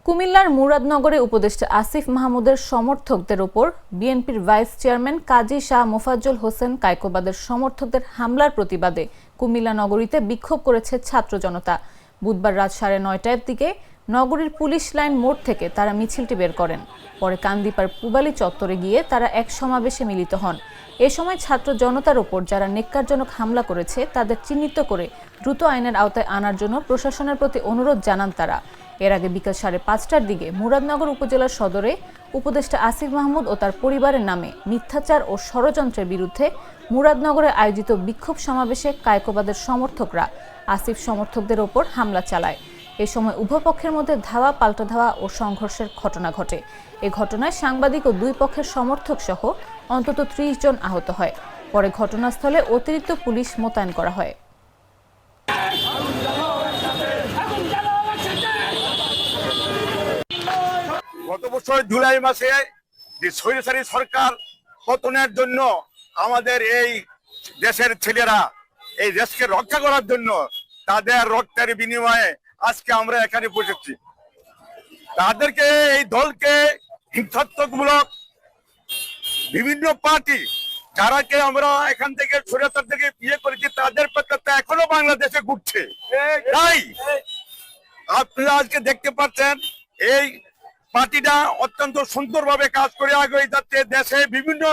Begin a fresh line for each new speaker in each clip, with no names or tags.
কুমিল্লার মুরাদনগরে উপদেষ্টা আসিফ মাহমুদের সমর্থকদের ওপর বিএনপির ভাইস চেয়ারম্যান কাজী শাহ মোফাজ্জল হোসেন কায়কোবাদের সমর্থকদের হামলার প্রতিবাদে কুমিল্লা নগরীতে বিক্ষোভ করেছে ছাত্র জনতা। বুধবার রাত 9:30টার দিকে নগরীর পুলিশ লাইন মোড় থেকে তারা মিছিলটি বের করেন। পরে কান্দিপাড় পূবালী চত্বরে গিয়ে তারা এক সমাবেশে মিলিত হন। এ সময় ছাত্র জনতার ওপর যারা নেক্কারজনক হামলা করেছে তাদের চিহ্নিত করে দ্রুত আইনের আওতায় আনার জন্য প্রশাসনের প্রতি অনুরোধ জানান তারা। এর আগে বিকাল 5:30টার দিকে মুরাদনগর উপজেলার সদরে উপদেষ্টা আসিফ মাহমুদ ও তার পরিবারের নামে মিথ্যাচার ও ষড়যন্ত্রের বিরুদ্ধে মুরাদনগরে আয়োজিত বিক্ষোভ সমাবেশে কায়কোবাদের সমর্থকরা আসিফ সমর্থকদের ওপর হামলা চালায়। এ সময় উভয় পক্ষের মধ্যে ধাওয়া পাল্টা ধাওয়া ও সংঘর্ষের ঘটনা ঘটে। এ ঘটনায় সাংবাদিক ও দুই পক্ষের সমর্থক সহ অন্তত 30 জন আহত হয়। পরে ঘটনাস্থলে অতিরিক্ত পুলিশ মোতায়েন করা হয়।
গত বছর জুলাই মাসে যে স্বৈরাচারী সরকার পতনের জন্য আমাদের এই দেশের ছেলেরা এই দেশকে রক্ষা করার জন্য তাদের রক্তের বিনিময়ে আজকে আমরা এখানে বসেছি। তাদেরকে এই দলকে হিংসাত্মকমূলক বিভিন্ন পার্টি যারাকে আমরা এখান থেকে স্বৈরাচার থেকে বিয়ে করেছি তাদের প্রেক্ষাপটে এখনো বাংলাদেশে ঘুরছে। তাই আপনারা আজকে দেখতে পাচ্ছেন এই পার্টিটা অত্যন্ত সুন্দরভাবে কাজ করে আগে যাচ্ছে। দেশে বিভিন্ন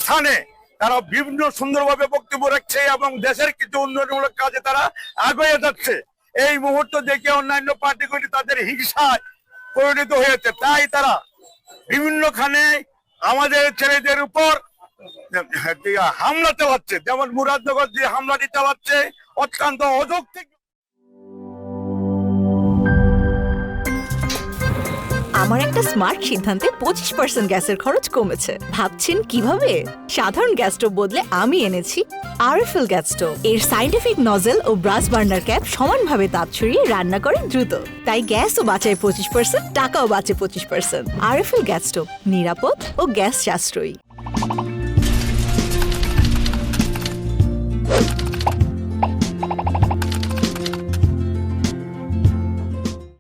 স্থানে তারা বিভিন্ন সুন্দরভাবে বক্তব্য রাখছে এবং দেশের কিছু উন্নয়নমূলক কাজে তারা আগে যাচ্ছে। এই মুহূর্ত দেখে অন্যান্য পার্টিগুলি তাদের হিংসায় পরিণত হয়েছে। তাই তারা বিভিন্নখানে আমাদের ছেলেদের উপর হামলা চালাচ্ছে, যেমন মুরাদনগর যে হামলাটি চালাচ্ছে অত্যন্ত অযৌক্তিক।
আমার একটা স্মার্ট সিদ্ধান্তে 25% গ্যাসের খরচ কমেছে। ভাবছেন কিভাবে? সাধারণ গ্যাস স্টোভ বদলে আমি এনেছি আরএফএল গ্যাস স্টোভ। এর সাইন্টিফিক নজল ও ব্রাস বার্নার ক্যাপ সমানভাবে তাপ ছড়িয়ে রান্না করে দ্রুত। তাই গ্যাসও বাঁচায় 25%, টাকাও বাঁচে 25%। আরএফএল গ্যাস স্টোভ নিরাপদ ও গ্যাস সাশ্রয়ী।